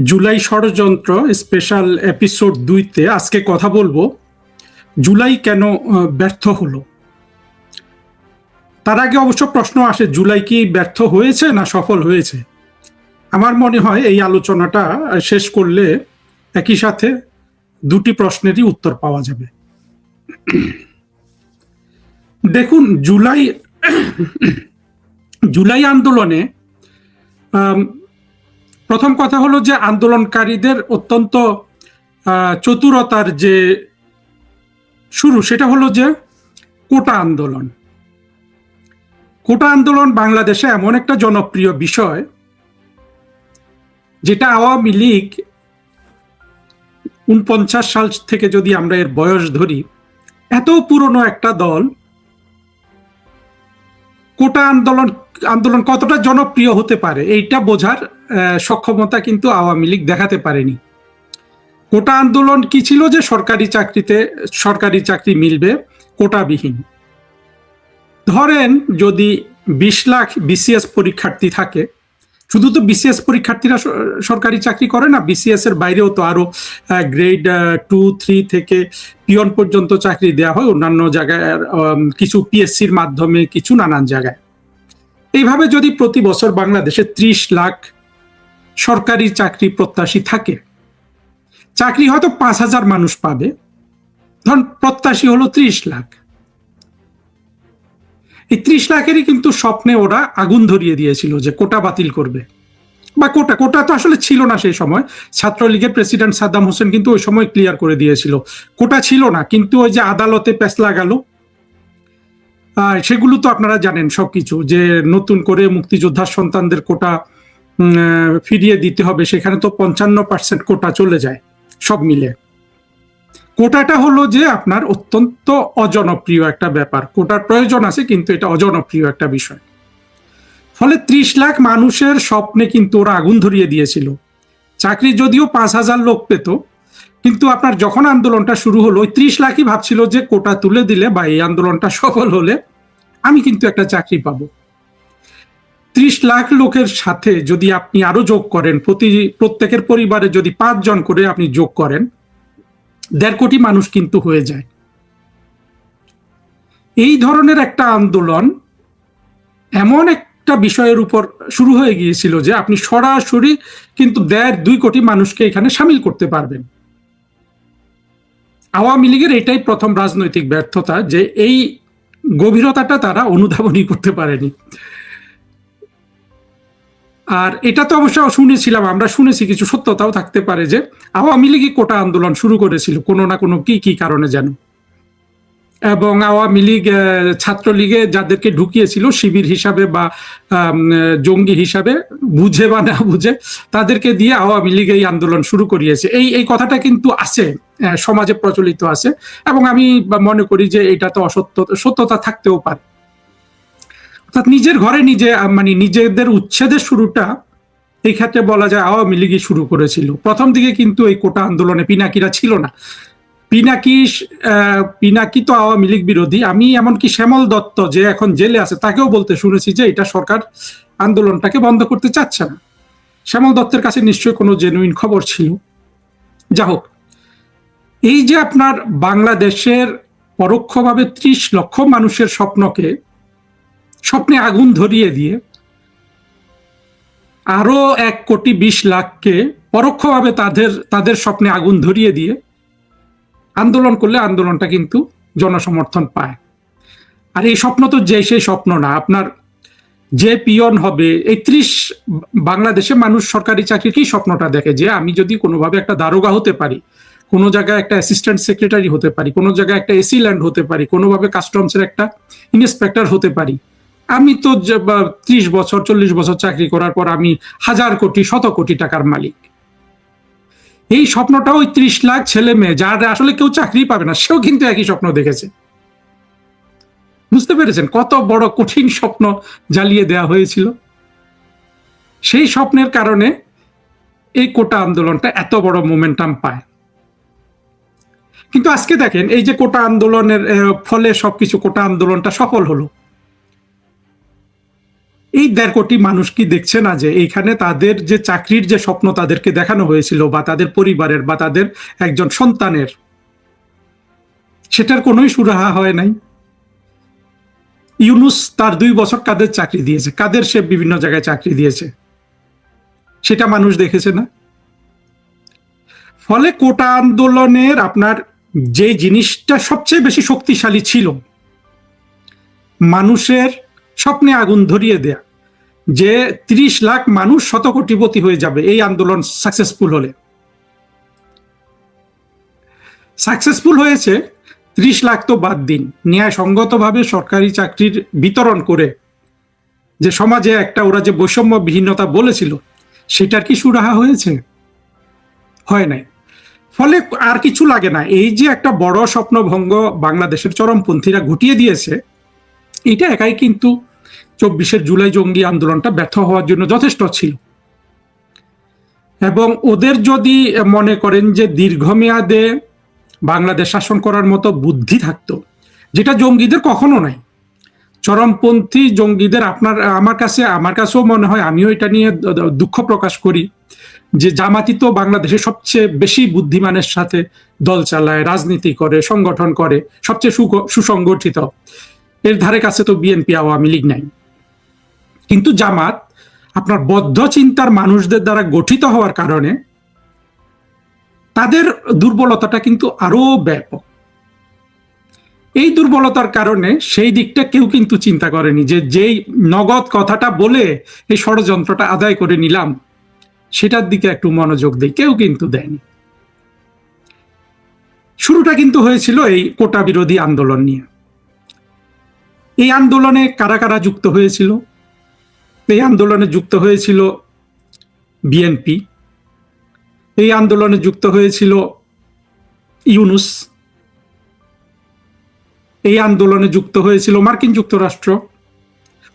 জুলাই ষড়যন্ত্র special episode 2-তে আজকে কথা বলবো জুলাই কেন ব্যর্থ হলো। তার আগে অবশ্য প্রশ্ন আসে, জুলাই কি ব্যর্থ হয়েছে না সফল হয়েছে? আমার মনে হয় এই আলোচনাটা শেষ করলে একই সাথে দুটি প্রশ্নেরই উত্তর পাওয়া যাবে। দেখুন, জুলাই আন্দোলনে প্রথম কথা হলো যে আন্দোলনকারীদের অত্যন্ত চতুরতার যে শুরু, সেটা হলো যে কোটা আন্দোলন। কোটা আন্দোলন বাংলাদেশে এমন একটা জনপ্রিয় বিষয় যেটা আওয়ামী লীগ 49 সাল থেকে যদি আমরা এর বয়স ধরি, এত পুরনো একটা দল কোটা আন্দোলন কতটা জনপ্রিয় হতে পারে এইটা বোঝার সক্ষমতা কিন্তু আওয়ামী লীগ দেখাতে পারেনি। কোটা আন্দোলন কি ছিল? যে সরকারি চাকরি মিলবে কোটাবিহীন। ধরেন যদি 20 লাখ বিসিএস পরীক্ষার্থী থাকে, শুধু তো বিসিএস পরীক্ষার্থীরা সরকারি চাকরি করে না, বিসিএস এর বাইরেও তো আরো গ্রেড 2, 3 থেকে পিয়ন পর্যন্ত চাকরি দেওয়া হয় অন্যান্য জায়গায়, কিছু পিএসসির মাধ্যমে, কিছু নানান জায়গায়। এইভাবে যদি প্রতি বছর বাংলাদেশে 30 লাখ সরকারি চাকরি প্রত্যাশী থাকে, চাকরি হয়তো 5,000 মানুষ পাবে, ধরুন প্রত্যাশী হলো 30 লাখ। এই 30 লাখেরই কিন্তু স্বপ্নে ওরা আগুন ধরিয়ে দিয়েছিল যে কোটা বাতিল করবে, বা কোটা তো আসলে ছিল না সেই সময়। ছাত্রলীগের প্রেসিডেন্ট সাদ্দাম হোসেন কিন্তু ওই সময় ক্লিয়ার করে দিয়েছিল কোটা ছিল না, কিন্তু ওই যে আদালতে পেছলা গেল, সেগুলো তো আপনারা জানেন সবকিছু, যে নতুন করে মুক্তিযোদ্ধার সন্তানদের কোটা ফিরিয়ে দিতে হবে, সেখানে তো 55% কোটা চলে যায় সব মিলে। কোটাটা হলো যে আপনার অত্যন্ত অজনপ্রিয় একটা ব্যাপার। কোটার প্রয়োজন আছে কিন্তু এটা অজনপ্রিয় একটা বিষয়। ফলে 30 লাখ মানুষের স্বপ্নে কিন্তু ওরা আগুন ধরিয়ে দিয়েছিল। চাকরি যদিও 5,000 লোক পেত, কিন্তু আপনার যখন আন্দোলনটা শুরু হলো, ওই 30 লাখই ভাবছিল যে কোটা তুলে দিলে বা এই আন্দোলনটা সফল হলে আমি কিন্তু একটা চাকরি পাবো। 30 লাখ লোকের সাথে যদি আপনি আরো যোগ করেন, প্রত্যেকের পরিবারে যদি 5 জন করে আপনি যোগ করেন, 1.5 কোটি মানুষ কিন্তু হয়ে যায়। এই ধরনের একটা আন্দোলন এমন একটা বিষয়ের উপর শুরু হয়ে গিয়েছিল যে আপনি সরাসরি কিন্তু 1.5-2 কোটি মানুষকে এখানে সামিল করতে পারবেন। আওয়ামী লীগের এটাই প্রথম রাজনৈতিক ব্যর্থতা, যে এই গভীরতাটা তারা অনুধাবনই করতে পারেনি। আর এটা তো অবশ্য শুনেছিলাম, আমরা শুনেছি, কিছু সত্যতাও থাকতে পারে, যে আওয়ামী লীগই কোটা আন্দোলন শুরু করেছিল কোনো না কোনো কি কারণে যেন, এবং আওয়ামী লীগ ছাত্রলীগে যাদেরকে ঢুকিয়েছিল শিবির হিসাবে বা জঙ্গি হিসাবে, বুঝে বা না বুঝে, তাদেরকে দিয়ে আওয়ামী লীগ এই আন্দোলন শুরু করিয়েছে। এই কথাটা কিন্তু আছে, সমাজে প্রচলিত আছে, এবং আমি মনে করি যে এটা তো সত্যতা থাকতেও পারে। অর্থাৎ নিজের ঘরে মানে নিজেদের উচ্ছেদের শুরুটা এই ক্ষেত্রে বলা যায় আওয়ামী লীগই শুরু করেছিল। প্রথম দিকে কিন্তু এই কোটা আন্দোলনে পিনাকিরা ছিল না। পিনাকি তো আওয়ামী লীগ বিরোধী। আমি এমনকি শ্যামল দত্ত, যে এখন জেলে আছে, তাকেও বলতে শুনেছি যে এটা সরকার আন্দোলনটাকে বন্ধ করতে চাচ্ছে না। শ্যামল দত্তের কাছে নিশ্চয়ই কোনো জেনুইন খবর ছিল। যা হোক, এই যে আপনার বাংলাদেশের পরোক্ষভাবে 30 লক্ষ মানুষের স্বপ্নে আগুন ধরিয়ে দিয়ে আরো 1,20,00,000-কে পরোক্ষভাবে তাদের স্বপ্নে আগুন ধরিয়ে দিয়ে আন্দোলন করলে আন্দোলনটা কিন্তু জনসমর্থন পায়। আর এই স্বপ্ন তো সেই স্বপ্ন না। আপনার যে পিয়ন হবে, এই বাংলাদেশে মানুষ সরকারি চাকরি কি স্বপ্নটা দেখে, যে আমি যদি কোনোভাবে একটা দারোগা হতে পারি, কোনো জায়গায় একটা অ্যাসিস্ট্যান্ট সেক্রেটারি হতে পারি, কোনো জায়গায় একটা এসি ল্যান্ড হতে পারি, কোনোভাবে কাস্টমসের একটা ইন্সপেক্টর হতে পারি, আমি তো 30 বছর 40 বছর চাকরি করার পর আমি 1,000 কোটি 100 কোটি টাকার মালিক। এই স্বপ্নটা ওই 30 লাখ ছেলে মেয়ে, যার আসলে কেউ চাকরি পাবে না, সেও কিন্তু একই স্বপ্ন দেখেছে। বুঝতে পেরেছেন কত বড় কঠিন স্বপ্ন জ্বালিয়ে দেওয়া হয়েছিল? সেই স্বপ্নের কারণে এই কোটা আন্দোলনটা এত বড় মোমেন্টাম পায়। কিন্তু আজকে দেখেন, এই যে কোটা আন্দোলনের ফলে সবকিছু, কোটা আন্দোলনটা সফল হলো, এই 1.5 কোটি মানুষ কি দেখছে না যে এইখানে তাদের যে চাকরির যে স্বপ্ন তাদেরকে দেখানো হয়েছিল, বা তাদের পরিবারের বা তাদের একজন সন্তানের, সেটার কোনোই সুরাহা হয় নাই। ইউনূস তার 2 বছর কাদের চাকরি দিয়েছে, কাদের সে বিভিন্ন জায়গায় চাকরি দিয়েছে, সেটা মানুষ দেখেছে না। ফলে কোটা আন্দোলনের আপনার যে জিনিসটা সবচেয়ে বেশি শক্তিশালী ছিল, মানুষের স্বপ্নে আগুন ধরিয়ে দেয়া, যে 30 লাখ মানুষ শতকোটিপতি হয়ে যাবে এই আন্দোলন সাকসেসফুল হলে। সাকসেসফুল হয়েছে 30 লাখ তো বাদ দিন, ন্যায়সঙ্গতভাবে সরকারি চাকরির বিতরণ করে যে সমাজে একটা ওরা যে বৈষম্যবিহীনতা বলেছিল, সেটার কি সুরাহা হয়েছে? হয় নাই। ফলে আর কিছু লাগে না, এই যে একটা বড় স্বপ্নভঙ্গ বাংলাদেশের চরমপন্থীরা ঘটিয়ে দিয়েছে, এটা একাই কিন্তু 24শে জুলাই জঙ্গি আন্দোলনটা ব্যর্থ হওয়ার জন্য যথেষ্ট ছিল। এবং ওদের যদি মনে করেন যে দীর্ঘমেয়াদে বাংলাদেশ শাসন করার মতো বুদ্ধি থাকতো, যেটা জঙ্গিদের কখনো নাই, চরমপন্থী জঙ্গিদের আমার কাছেও মনে হয়, আমিও এটা নিয়ে দুঃখ প্রকাশ করি, যে জামাতি তো বাংলাদেশে সবচেয়ে বেশি বুদ্ধিমানের সাথে দল চালায়, রাজনীতি করে, সংগঠন করে, সবচেয়ে সুসংগঠিত। এর ধারে কাছে তো বিএনপি আওয়ামী লীগ নাই। কিন্তু জামাত আপনার বদ্ধ চিন্তার মানুষদের দ্বারা গঠিত হওয়ার কারণে তাদের দুর্বলতাটা কিন্তু আরো ব্যাপক। এই দুর্বলতার কারণে সেই দিকটা কেউ কিন্তু চিন্তা করেনি, যে যেই নগদ কথাটা বলে এই ষড়যন্ত্রটা আদায় করে নিলাম, সেটার দিকে একটু মনোযোগ দেয়, কেউ কিন্তু দেয়নি। শুরুটা কিন্তু হয়েছিল এই কোটা বিরোধী আন্দোলন নিয়ে। এই আন্দোলনে কারা কারা যুক্ত হয়েছিল? এই আন্দোলনে যুক্ত হয়েছিল বিএনপি, এই আন্দোলনে যুক্ত হয়েছিল ইউনূস, এই আন্দোলনে যুক্ত হয়েছিল মার্কিন যুক্তরাষ্ট্র।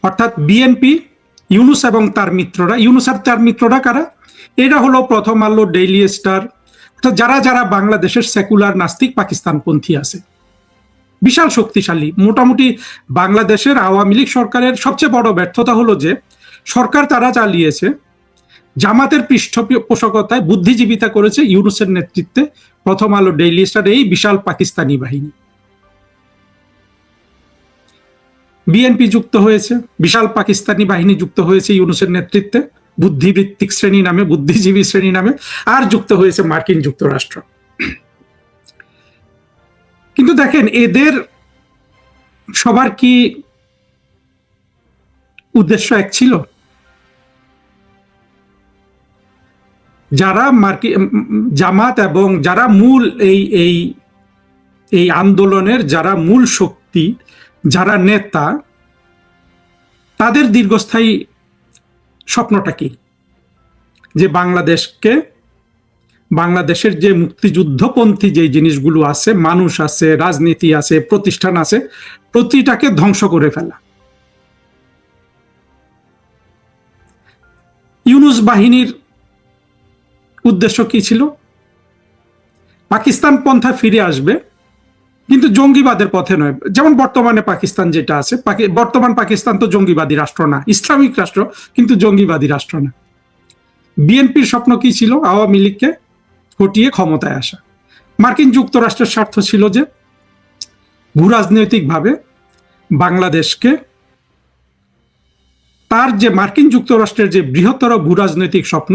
অর্থাৎ বিএনপি, ইউনূস এবং তার মিত্ররা। ইউনূস আর তার মিত্ররা কারা? এরা হলো প্রথম আলো, ডেইলি স্টার, অর্থাৎ যারা যারা বাংলাদেশের সেকুলার নাস্তিক পাকিস্তানপন্থী আছে, বিশাল শক্তিশালী। মোটামুটি বাংলাদেশের আওয়ামী লীগ সরকারের সবচেয়ে বড় ব্যর্থতা হলো যে সরকার তারা চালিয়েছে, জামাতের পৃষ্ঠপোষকতায় বুদ্ধিজীবিতা করেছে ইউনূসের নেতৃত্বে প্রথম আলো, ডেইলি স্টার, এই বিশাল পাকিস্তানি বাহিনী। বিএনপি যুক্ত হয়েছে, বিশাল পাকিস্তানি বাহিনী যুক্ত হয়েছে ইউনূসের নেতৃত্বে, বুদ্ধিবৃত্তিক শ্রেণী নামে, বুদ্ধিজীবী শ্রেণী নামে, আর যুক্ত হয়েছে মার্কিন যুক্তরাষ্ট্র। কিন্তু দেখেন, এদের সবার কি উদ্দেশ্য এক ছিল? যারা জামাত এবং যারা মূল এই আন্দোলনের যারা মূল শক্তি, যারা নেতা, তাদের দীর্ঘস্থায়ী স্বপ্নটা কি? যে বাংলাদেশের যে মুক্তিযুদ্ধপন্থী যে জিনিসগুলো আছে, মানুষ আছে, রাজনীতি আছে, প্রতিষ্ঠান আছে, প্রতিটাকে ধ্বংস করে ফেলা। ইউনূস বাহিনীর উদ্দেশ্য কি ছিল? পাকিস্তান পন্থা ফিরে আসবে, কিন্তু জঙ্গিবাদের পথে নয়। যেমন বর্তমানে পাকিস্তান যেটা আছে, বর্তমান পাকিস্তান তো জঙ্গিবাদী রাষ্ট্র না, ইসলামিক রাষ্ট্র, কিন্তু জঙ্গিবাদী রাষ্ট্র না। বিএনপির স্বপ্ন কি ছিল? আওয়ামী লীগকে হটিয়ে ক্ষমতায় আসা। মার্কিন যুক্তরাষ্ট্রের স্বার্থ ছিল যে ভূরাজনৈতিকভাবে বাংলাদেশকে, তার যে মার্কিন যুক্তরাষ্ট্রের যে বৃহত্তর ভূরাজনৈতিক স্বপ্ন,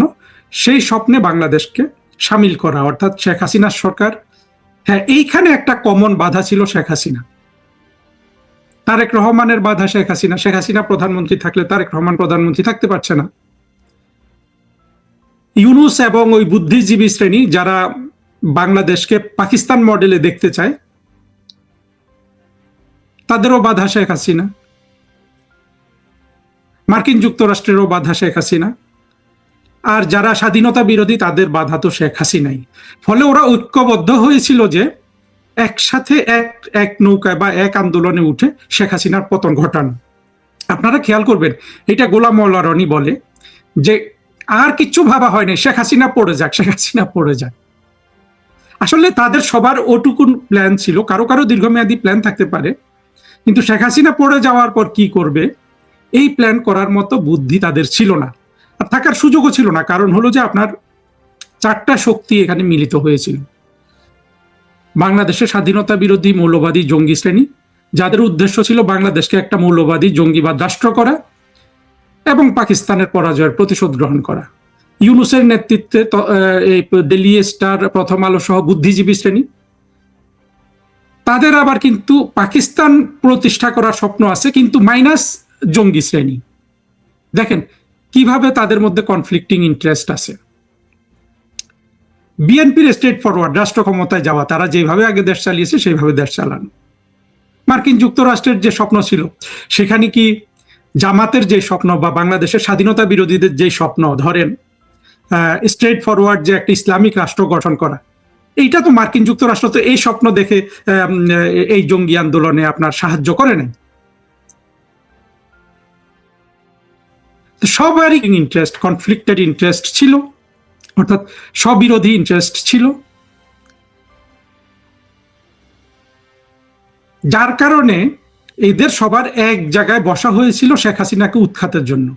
সেই স্বপ্নে বাংলাদেশকে সামিল করা। অর্থাৎ শেখ হাসিনার সরকার, হ্যাঁ, এইখানে একটা কমন বাধা ছিল শেখ হাসিনা, তারেক রহমানের বাধা শেখ হাসিনা। শেখ হাসিনা প্রধানমন্ত্রী থাকলে তারেক রহমান প্রধানমন্ত্রী থাকতে পারছে না। ইউনূস এবং ওই বুদ্ধিজীবী শ্রেণী যারা বাংলাদেশকে পাকিস্তান মডেলে দেখতে চায়, তাদেরও বাধা শেখ হাসিনা। মার্কিন যুক্তরাষ্ট্রেরও বাধা শেখ হাসিনা। আর যারা স্বাধীনতা বিরোধী, তাদের বাধা তো শেখ হাসিনাই। ফলে ওরা ঐক্যবদ্ধ হয়েছিল যে একসাথে এক নৌকায় বা এক আন্দোলনে উঠে শেখ হাসিনার পতন ঘটানো। আপনারা খেয়াল করবেন, এটা গোলাম মোল্লা রনি বলে যে আর কিচ্ছু ভাবা হয়নি, শেখ হাসিনা পড়ে যাক, শেখ হাসিনা পড়ে যাক। আসলে তাদের সবার ওটুকুন প্ল্যান ছিল, কারো কারো দীর্ঘমেয়াদী প্ল্যান থাকতে পারে, কিন্তু শেখ হাসিনা পড়ে যাওয়ার পর কি করবে এই প্ল্যান করার মতো বুদ্ধি তাদের ছিল না, আর থাকার সুযোগও ছিল না। কারণ হলো যে আপনার চারটা শক্তি এখানে মিলিত হয়েছিল। বাংলাদেশের স্বাধীনতা বিরোধী মৌলবাদী জঙ্গি শ্রেণী, যাদের উদ্দেশ্য ছিল বাংলাদেশকে একটা মৌলবাদী জঙ্গিবাদ রাষ্ট্র করা এবং পাকিস্তানের পরাজয়ের প্রতিশোধ গ্রহণ করা। ইউনূসের নেতৃত্বে এই ডেইলি স্টার, প্রথম আলো সহ বুদ্ধিজীবী শ্রেণী, তাদের আবার কিন্তু পাকিস্তান প্রতিষ্ঠা করার স্বপ্ন আছে, কিন্তু মাইনাস জঙ্গি শ্রেণী। দেখেন কিভাবে তাদের মধ্যে কনফ্লিক্টিং ইন্টারেস্ট আছে। বিএনপির স্ট্রেট ফরওয়ার্ড, রাষ্ট্র ক্ষমতায় যাওয়া, তারা যেভাবে আগে দেশ চালিয়েছে সেইভাবে দেশ চালানো। মার্কিন যুক্তরাষ্ট্রের যে স্বপ্ন ছিল, সেখানে কি জামাতের যে স্বপ্ন বা বাংলাদেশের স্বাধীনতা বিরোধীদের যে স্বপ্ন, ধরেন স্ট্রেট ফরওয়ার্ড যে একটা ইসলামিক রাষ্ট্র গঠন করা, এইটা তো মার্কিন যুক্তরাষ্ট্র তো এই স্বপ্ন দেখে এই জঙ্গি আন্দোলনে আপনার সাহায্য করে নাই। সবারই ইন্টারেস্ট, কনফ্লিক্টেড ইন্টারেস্ট ছিল, অর্থাৎ স্ববিরোধী ইন্টারেস্ট ছিল, যার কারণে এদের সবার এক জায়গায় বসা হয়েছিল শেখ হাসিনাকে উৎখাতের জন্য।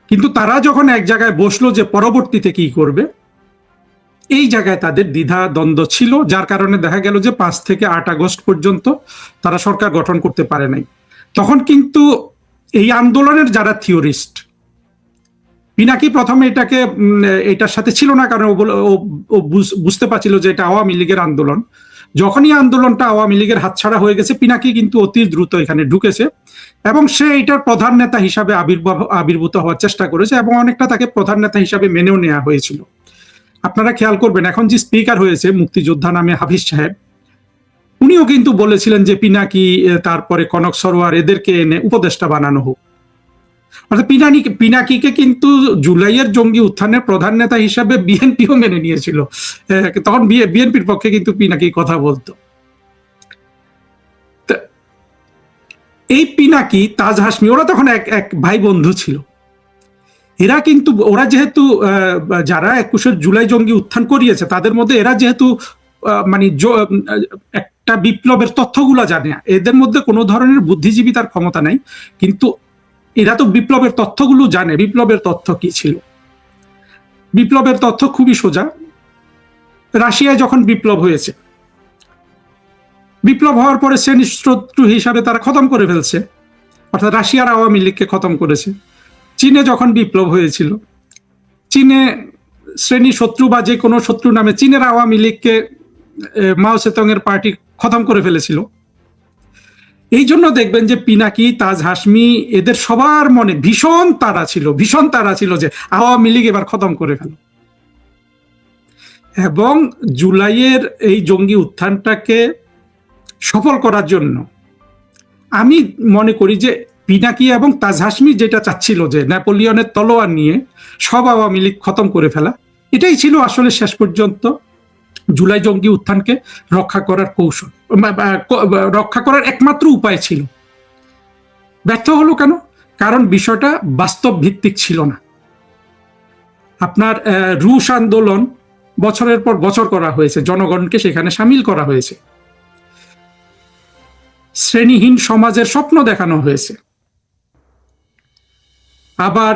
কিন্তু তারা যখন এক জায়গায় বসলো যে পরবর্তীতে কি করবে, এই জায়গায় তাদের দ্বিধা দ্বন্দ্ব ছিল, যার কারণে দেখা গেল যে 5 থেকে 8 আগস্ট পর্যন্ত তারা সরকার গঠন করতে পারে নাই। তখন কিন্তু এই আন্দোলনের যারা থিওরিস্ট, পিনাকি প্রথমে এটার সাথে ছিল না, কারণ ও বুঝতে পারছিল যে এটা আওয়ামী লীগের আন্দোলন। যখনই আন্দোলনটা আওয়ামী লীগের হাতছাড়া হয়ে গেছে, পিনাকি কিন্তু অতি দ্রুত এখানে ঢুকেছে এবং সে এটার প্রধান নেতা হিসাবে আবির্ভূত হওয়ার চেষ্টা করেছে এবং অনেকটা তাকে প্রধান নেতা হিসাবে মেনেও নেওয়া হয়েছিল। আপনারা খেয়াল করবেন, এখন যে স্পিকার হয়েছে মুক্তিযোদ্ধা নামে হাফিজ সাহেব, উনিও কিন্তু বলেছিলেন যে পিনাকি, তারপরে কনক সরোয়ার, এদেরকে এনে উপদেষ্টা বানানো হোক। অর্থাৎ পিনাকিকে কিন্তু জুলাইয়ের জঙ্গি উত্থানের প্রধান নেতা হিসাবে বিএনপিও মেনে নিয়েছিল। তখন বিএনপির পক্ষে কিন্তু পিনাকি কথা বলতো। এই পিনাকি, তাজ হাসমি, ওরা তখন এক ভাই বন্ধু ছিল। এরা কিন্তু, ওরা যেহেতু যারা 21 জুলাই জঙ্গি উত্থান করিয়েছে, তাদের মধ্যে এরা যেহেতু মানে একটা বিপ্লবের তথ্যগুলো জানে, এদের মধ্যে কোনো ধরনের বুদ্ধিজীবী তার ক্ষমতা নাই, কিন্তু এরা তো বিপ্লবের তথ্যগুলো জানে। বিপ্লবের তথ্য কি ছিল? বিপ্লবের তথ্য খুবই সোজা। রাশিয়ায় যখন বিপ্লব হয়েছে, বিপ্লব হওয়ার পরে শ্রেণী শত্রু হিসাবে তারা খতম করে ফেলছে, অর্থাৎ রাশিয়ার আওয়ামী লীগকে খতম করেছে। চীনে যখন বিপ্লব হয়েছিল, চীনে শ্রেণী শত্রু বা যে কোনো শত্রু নামে চীনের আওয়ামী লীগকে মাও সেতং এর পার্টি খতম করে ফেলেছিল। এই জন্য দেখবেন যে পিনাকি, তাজ হাসমি, এদের সবার মনে ভীষণ তাড়া ছিল যে আওয়ামী লীগ এবার খতম করে ফেল। এবং জুলাইয়ের এই জঙ্গি উত্থানটাকে সফল করার জন্য আমি মনে করি যে পিনাকি এবং তাজ হাসমি যেটা চাচ্ছিল, যে নেপোলিয়নের তলোয়ার নিয়ে সব আওয়ামী লীগ খতম করে ফেলা, এটাই ছিল আসলে শেষ পর্যন্ত জুলাই জঙ্গি উত্থানকে রক্ষা করার কৌশল, রক্ষা করার একমাত্র উপায় ছিল। ব্যর্থ হলো কেন? কারণ বিষয়টা বাস্তব ভিত্তিক ছিল না। আপনার রুশ আন্দোলন বছরের পর বছর করা হয়েছে, জনগণকে সেখানে সামিল করা হয়েছে, শ্রেণীহীন সমাজের স্বপ্ন দেখানো হয়েছে। আবার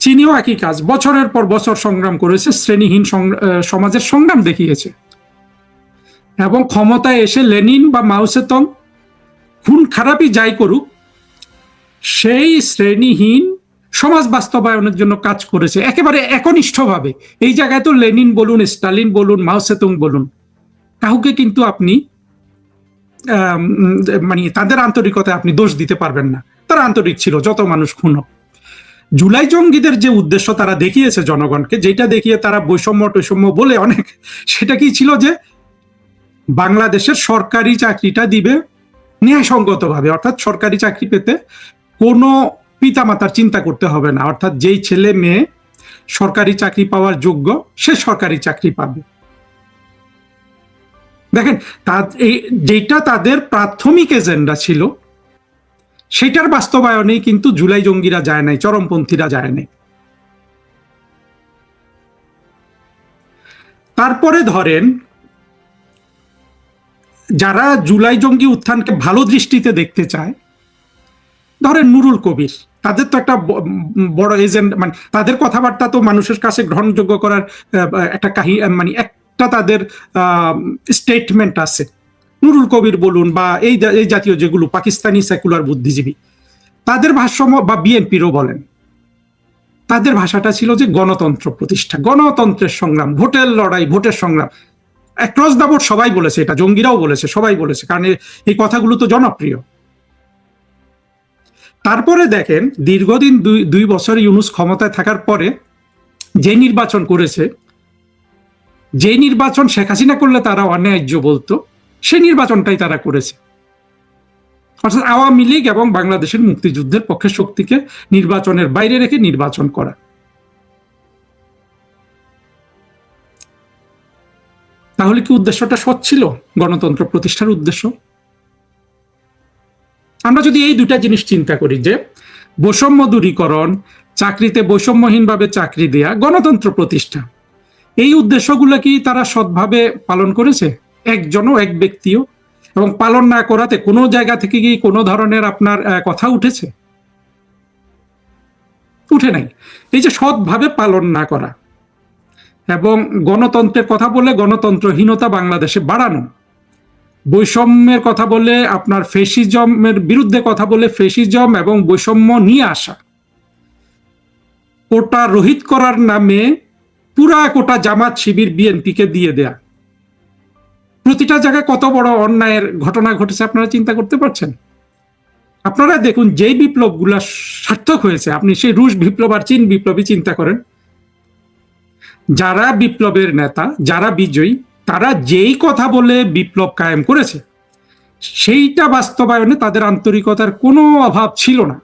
চীনেও একই কাজ, বছরের পর বছর সংগ্রাম করেছে, শ্রেণীহীন সমাজের সংগ্রাম দেখিয়েছে। এবং ক্ষমতায় এসে লেনিন বা মাও সেতং খুন খারাপই যাই করুক, সেই শ্রেণীহীন সমাজ বাস্তবায়নের জন্য কাজ করেছে একেবারে একনিষ্ঠভাবে। এই জায়গায় তো লেনিন বলুন, স্টালিন বলুন, মাও সেতুং বলুন, কাউকে কিন্তু আপনি মানে তাদের আন্তরিকতায় আপনি দোষ দিতে পারবেন না। তারা আন্তরিক ছিল, যত মানুষ খুন হোক। জুলাই জঙ্গিদের যে উদ্দেশ্য তারা দেখিয়েছে জনগণকে, যেটা দেখিয়ে তারা বৈষম্য বলে অনেক, সেটা কি ছিল যে বাংলাদেশের সরকারি চাকরিটা দিবে ন্যায়সঙ্গতভাবে, অর্থাৎ সরকারি চাকরি পেতে কোনো পিতামাতার চিন্তা করতে হবে না, অর্থাৎ যেই ছেলে মেয়ে সরকারি চাকরি পাওয়ার যোগ্য সে সরকারি চাকরি পাবে। দেখেন, যেটা তাদের প্রাথমিক এজেন্ডা ছিল, সেটার বাস্তবায়নেই কিন্তু জুলাই জঙ্গিরা যায় নাই, চরমপন্থীরা যায় নাই। তারপরে ধরেন, যারা জুলাই জঙ্গি উত্থানকে ভালো দৃষ্টিতে দেখতে চায়, ধরেন নুরুল কবির, তাদের তো একটা বড় এজেন্ট, মানে তাদের কথাবার্তা তো মানুষের কাছে গ্রহণযোগ্য করার একটা মানে একটা তাদের স্টেটমেন্ট আছে। নুরুল কবির বলুন বা এই জাতীয় যেগুলো পাকিস্তানি সেকুলার বুদ্ধিজীবী, তাদের ভাষ্য বা বিএনপিরও বলেন, তাদের ভাষাটা ছিল যে গণতন্ত্র প্রতিষ্ঠা, গণতন্ত্রের সংগ্রাম, ভোটের লড়াই, ভোটের সংগ্রাম। অ্যাক্রস দ্য বোর্ড সবাই বলেছে, এটা জঙ্গিরাও বলেছে, সবাই বলেছে, কারণ এই কথাগুলো তো জনপ্রিয়। তারপরে দেখেন দীর্ঘদিন 2 বছর ইউনূস ক্ষমতায় থাকার পরে যে নির্বাচন করেছে, যে নির্বাচন শেখ হাসিনা করলে তারা অন্যায্য বলতো, সেই নির্বাচনটাই তারা করেছে। অর্থাৎ আওয়ামী লীগ এবং বাংলাদেশের মুক্তিযুদ্ধের পক্ষে শক্তিকে নির্বাচনের বাইরে রেখে নির্বাচন করা। তাহলে কি উদ্দেশ্যটা সৎ ছিল, গণতন্ত্র প্রতিষ্ঠার উদ্দেশ্য? আমরা যদি এই দুটা জিনিস চিন্তা করি, যে বৈষম্য দূরীকরণ, চাকরিতে বৈষম্যহীনভাবে চাকরি দেয়া, গণতন্ত্র প্রতিষ্ঠা, এই উদ্দেশ্যগুলো কি তারা সৎভাবে পালন করেছে? একজনও, এক ব্যক্তিও? এবং পালন না করাতে কোনো জায়গা থেকে কি কোনো ধরনের আপনার কথা উঠেছে? উঠে নাই। এই যে সৎভাবে পালন না করা এবং গণতন্ত্রের কথা বলে গণতন্ত্রহীনতা বাংলাদেশে বাড়ানো, বৈষম্যের কথা বলে আপনার ফেসিজমের বিরুদ্ধে কথা বলে ফেসিজম এবং বৈষম্য নিয়ে আসা, কোটা রহিত করার নামে পুরা কোটা জামাত শিবির বিএনপিকে দিয়ে দেয়া, প্রতিটা জায়গায় কত বড় অন্যায়ের ঘটনা ঘটেছে আপনারা চিন্তা করতে পারছেন? আপনারা দেখুন যে বিপ্লবগুলা সার্থক হয়েছে, আপনি সেই রুশ বিপ্লব আর চীন বিপ্লবই চিন্তা করেন। যারা বিপ্লবের নেতা, যারা বিজয়ী, তারা যেই কথা বলে বিপ্লব কায়েম করেছে, সেইটা বাস্তবায়নে তাদের আন্তরিকতার কোনো অভাব ছিল না।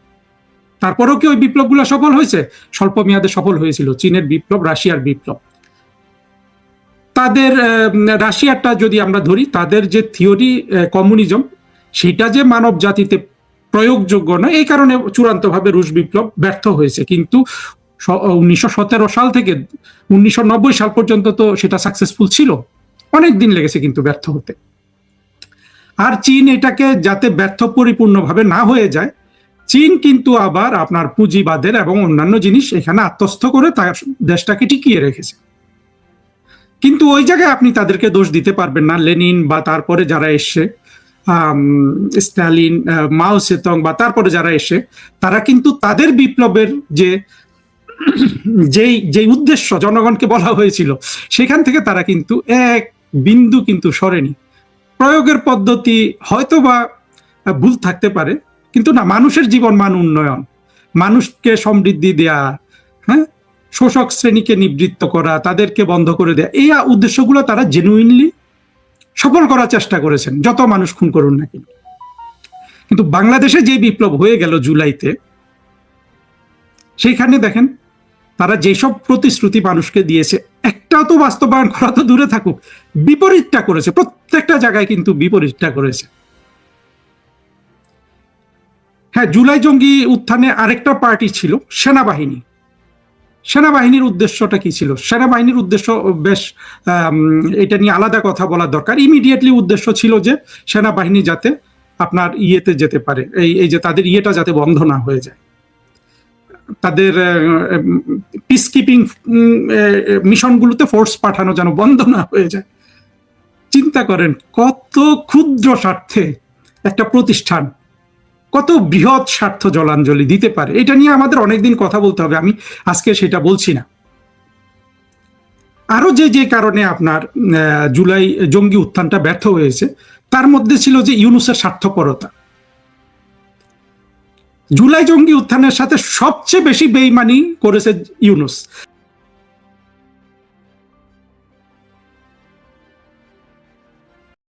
তারপরেও কি ওই বিপ্লবগুলো সফল হয়েছে? স্বল্প মেয়াদে সফল হয়েছিল। চীনের বিপ্লব, রাশিয়ার বিপ্লব, তাদের রাশিয়ারটা যদি আমরা ধরি, তাদের যে থিওরি কমিউনিজম, সেটা যে মানব জাতিতে প্রয়োগযোগ্য নয়, এই কারণে চূড়ান্তভাবে রুশ বিপ্লব ব্যর্থ হয়েছে। কিন্তু 1917 সাল থেকে 1990 সাল পর্যন্ত তো সেটা সাকসেসফুল ছিল। অনেক দিন লেগেছে কিন্তু ব্যর্থ হতে। আর চীন এটাকে যাতে ব্যর্থ পরিপূর্ণভাবে না হয়ে যায়, চীন কিন্তু আবার আপনার পুঁজিবাদের এবং অন্যান্য জিনিস এখানে আত্মস্থ করে তার দেশটাকে টিকিয়ে রেখেছে। কিন্তু ওই জায়গায় আপনি তাদেরকে দোষ দিতে পারবেন না। লেনিন বা তারপরে যারা এসে স্ট্যালিন, মাও সেতং বা তারপরে যারা এসে, তারা কিন্তু তাদের বিপ্লবের যেই উদ্দেশ্য জনগণকে বলা হয়েছিল, সেখান থেকে তারা কিন্তু এক বিন্দু কিন্তু সরেনি। প্রয়োগের পদ্ধতি হয়তো বা ভুল থাকতে পারে, কিন্তু না, মানুষের জীবন মান উন্নয়ন, মানুষকে সমৃদ্ধি দেয়া, হ্যাঁ, শোষক শ্রেণীকে নিবৃত্ত করা, তাদেরকে বন্ধ করে দেয়া, এই উদ্দেশ্যগুলো তারা জেনুইনলি সফল করার চেষ্টা করেছেন, যত মানুষ খুন করুন না কেন। কিন্তু বাংলাদেশে যে বিপ্লব হয়ে গেল জুলাইতে, সেইখানে দেখেন তারা যেসব প্রতিশ্রুতি মানুষকে দিয়েছে, একটাও তো বাস্তবায়ন করা তো দূরে থাকুক, বিপরীতটা করেছে। প্রত্যেকটা জায়গায় কিন্তু বিপরীতটা করেছে। হ্যাঁ, জুলাই জঙ্গি উত্থানে আরেকটা পার্টি ছিল সেনাবাহিনী। সেনাবাহিনীর উদ্দেশ্যটা কি ছিল? সেনাবাহিনীর উদ্দেশ্য বেশ, এটা নিয়ে আলাদা কথা বলার দরকার। ইমিডিয়েটলি উদ্দেশ্য ছিল যে সেনাবাহিনী যাতে আপনার ইয়েতে যেতে পারে, এই যে তাদের ইয়েটা যাতে বন্ধ না হয়ে যায়, তাদের পিস কিপিং মিশনগুলোতে ফোর্স পাঠানো যেন বন্ধ না হয়ে যায়। চিন্তা করেন কত ক্ষুদ্র স্বার্থে একটা প্রতিষ্ঠান কত বৃহৎ স্বার্থ জলাঞ্জলি দিতে পারে। এটা নিয়ে আমাদের অনেকদিন কথা বলতে হবে, আমি আজকে সেটা বলছি না। আরো যে কারণে আপনার জুলাই জঙ্গি উত্থানটা ব্যর্থ হয়েছে, তার মধ্যে ছিল যে ইউনূসের স্বার্থপরতা। জুলাই জঙ্গি উত্থানের সাথে সবচেয়ে বেশি বেইমানি করেছে ইউনূস।